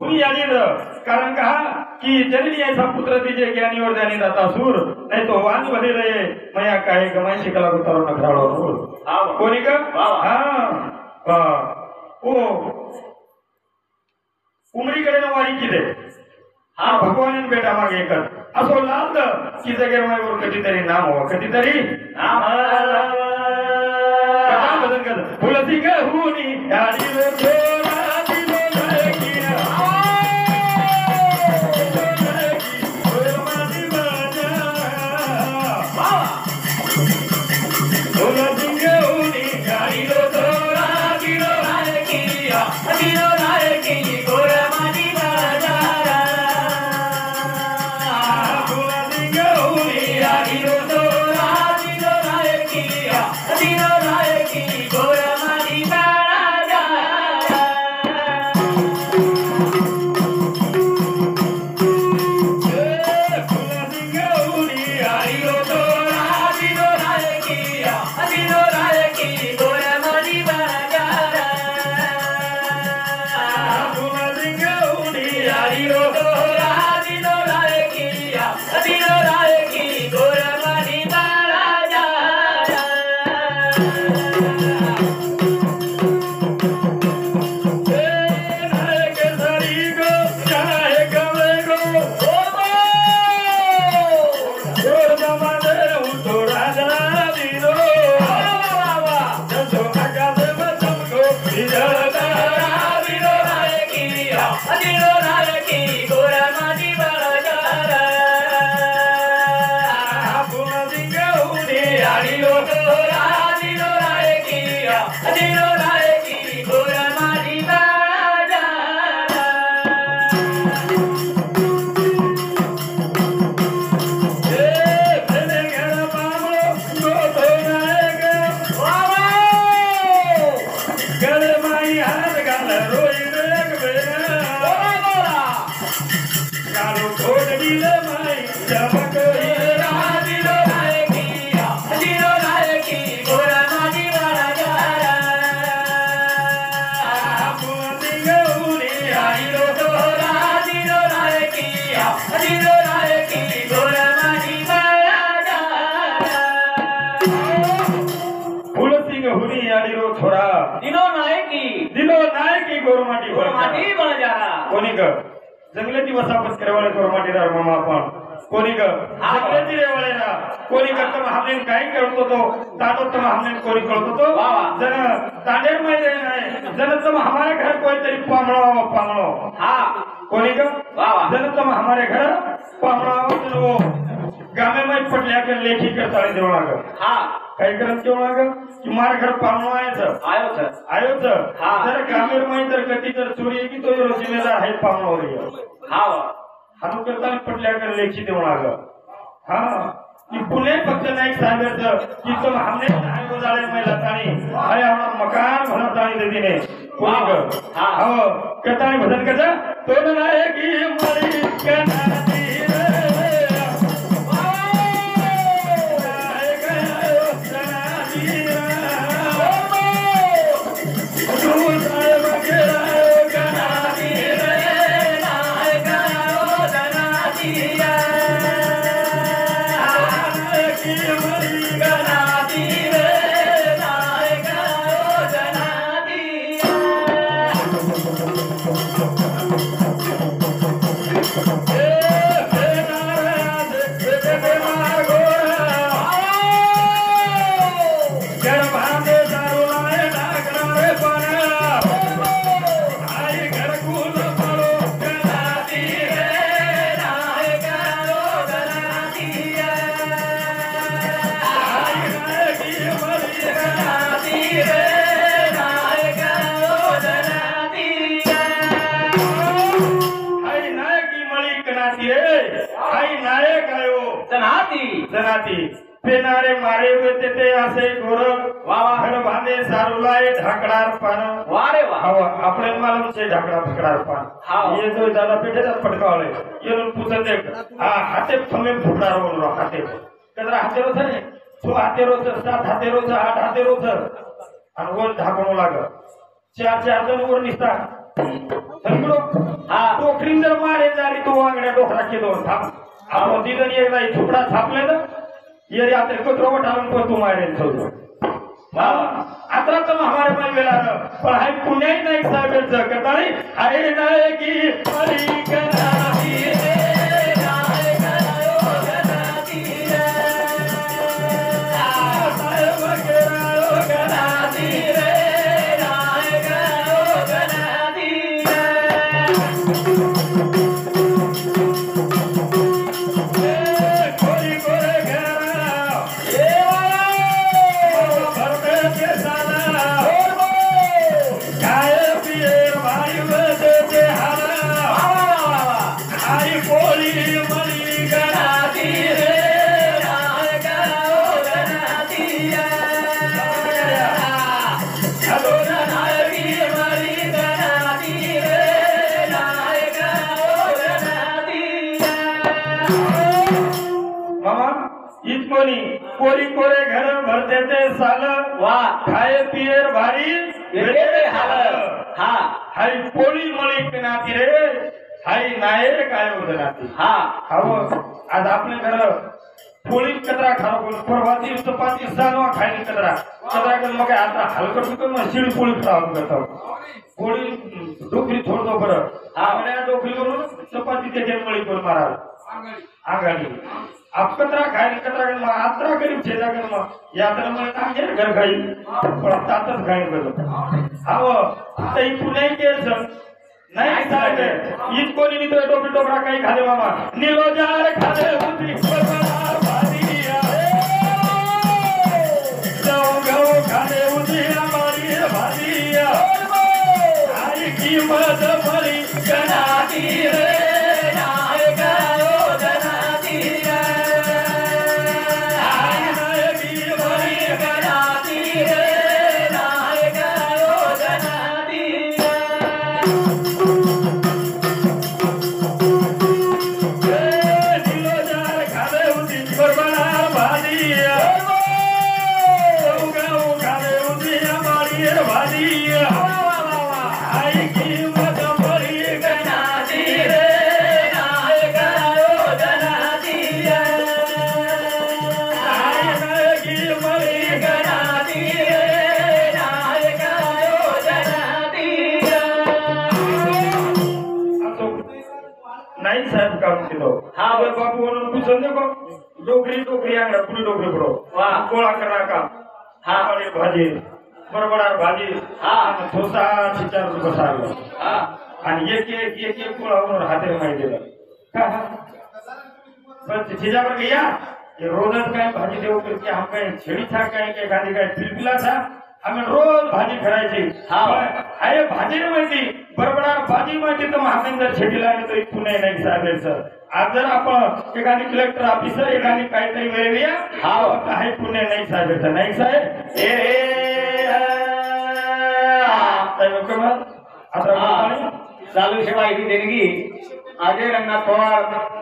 कुणी यादीर कारण कहा कि जननी ऐसा पुत्र दीजिए ज्ञानी और ज्ञानी दाता सूर नहीं तो वाणी भले रहे मया काय गमाई शिकला को तरो नखराळो नूर कोणी का हां ओ उमरीकडे वारी किदे हा भगवान बेटा मागे एकच असो लाल की जगेरमाईवर कधीतरी नाम हो कधीतरी नाम कथा बदल कर फुलसी ग हुनी यारी रे छोरा दिलो लकीना फुलसी ग हुनी यारी रे छोरा दिलो लकीना दिलो लकी गोरा मानी बाजारा फुलसी ग हुनी यारी रे छोरा दिलो लकीना दिलो लकी गोरा मानी बाजारा फुलसी ग हुनी यारी रे छोरा दिलो लकीना दिलो लकी गोरा मानी बाजारा फुलसी ग हुनी यारी रे छोरा दिलो लकीना दिलो लकी गोरा मानी बाजारा जंगलाची वसापत करावाले गोरमाटीदार मामा आपण कोणी ग जंगलाची रेवाळेला कोणी करतो हमने काय करतो तो तातो तम हमने कोणी करतो तो जन तांडेर मध्ये नाही जन तम हमारे घर कोई तरी पामळो हां कोणी ग जन तम हमारे घर पामळो जन वो गामे में पटल्या के लेखी करता देवणा ग हां काय करत देवणा ग कि मार घर पामळो आयो छ जर गामेर में तर कती तर चोरी की तो जिम्मेदार है पामळो रे हां हानु करता पटल्या के लेखी देवणा ग हां कि पुणे फक्त नाही सांगायचं की तुम हमने आयो जाळे में लतानी अरे हम मकान भरतानी देदीने कोणी ग हां कतानी भजन कजा तो नाही की मरी कनाती पेनारे मारे हुए ते असे गोर वावा बांधे सारुलाए ढाकडार पान वारे वाह अपने मालूम से ढाकड़ा फकड़ार पान ये तो ज्यादा पेटे तक पटकावले ये पूछन देख हाथे फमे फुकडार बोल रहा हाथे कदरा हाथे रो छने तो हाथे रो 7 हाथे रो 8 हाथे रो आणि वर ढाकणो लाग 4 जण वर निसता समजलो डोकरी जर मारे झाली तो वांगड्या डोकरा केलो थांब आपण तिथं एकदा झुपडा छापले ना ये रात्री कुत्रो ठालून को तू मारेल समजलो आता तर हमारे मन वेला पण हाय पुण्य नाही साहेब जगताळी हाय नाही की हरी करावी कोरी कोरे घर भरते थे साल वाह खाए पिए भारी हाल हा हाय पोळी मळी के नाती रे हाय नाये काय होत नाती हा अहो आज आपले घर पोळी कचरा खाऊ बोल प्रभाती चपाती सानवा खायली कचरा कचरा कर मग आता हलकट सुकन शिळी पोळी खाऊ करतो पोळी डोकरी थोडतो बरं आपल्या डोकरीवरून चपाती त्याच्या मळी करून मारा आंगाडी आप कतरा खायला कतरा कर मग आत्रा गरीब छेदा कर मग यात्रा मग काय घर खाई पण तातच खाई करतो हाव तई पुणे केस नाही साहेब ईद कोणी मित्र डोकरी डोकरा काही खाले मामा निलोजार खाले उतरी परवार भादिया जाऊ गाऊ खाले उतरी हमारी भादिया आई कीमत भरी जनाती रे बापू म्हणून तू समजे को डोकरी डोकरी आंगडा पुरी डोकरी पडो गोळा करा का हा भाजी बरोबर भाजी ठोसा चिचार बसारला आणि एक एक एक एक गोळा होऊन हाते माहिती दिला पण तिच्यावर गया रोजच काय भाजी देऊ करते हम काय छेडी था काय काय गाडी काय फिलफिला था आम्ही रोज भाजी करायची अरे भाजी माहिती बरोबर भाजी माहिती तर महादेंद्र छेडीला आणि तो पुणे नाही साहेब आज जर आपण एखादी कलेक्टर ऑफिसर एखादी काहीतरी मिळवूया हा काही पुणे नाही साहेब नाही साहेब आता चालू सेवा ही देणगी अजय रंगनाथ पवार